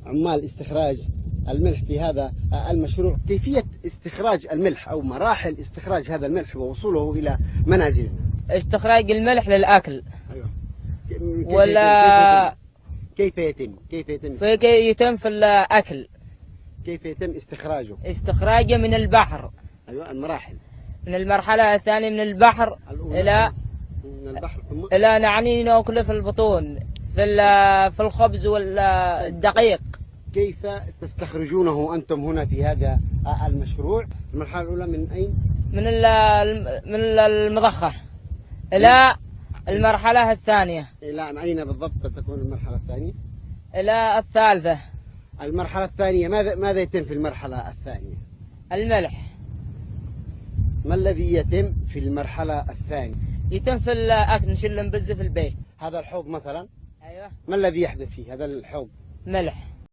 عمال استخراج الملح في هذا المشروع. كيفية استخراج الملح أو مراحل استخراج هذا الملح ووصوله إلى منازلنا؟ استخراج الملح للأكل. أيوة. ولا كيف يتم في الأكل. كيف يتم استخراجه من البحر. أيوة. المراحل من المرحلة الثانية من البحر إلى من البحر إلى نعني ناكله في البطون في الخبز والدقيق. كيف تستخرجونه أنتم هنا في هذا المشروع؟ المرحلة الأولى من أين؟ من المضخة إلى المرحلة الثانية. إلى أين بالضبط تكون المرحلة الثانية؟ إلى الثالثة. المرحلة الثانية ماذا يتم في المرحلة الثانية؟ الملح. ما الذي يتم في المرحلة الثانية؟ يتم في الأكل، نشيل نبز في البيت. هذا الحوض مثلا؟ أيوة. ما الذي يحدث فيه هذا الحوض؟ ملح.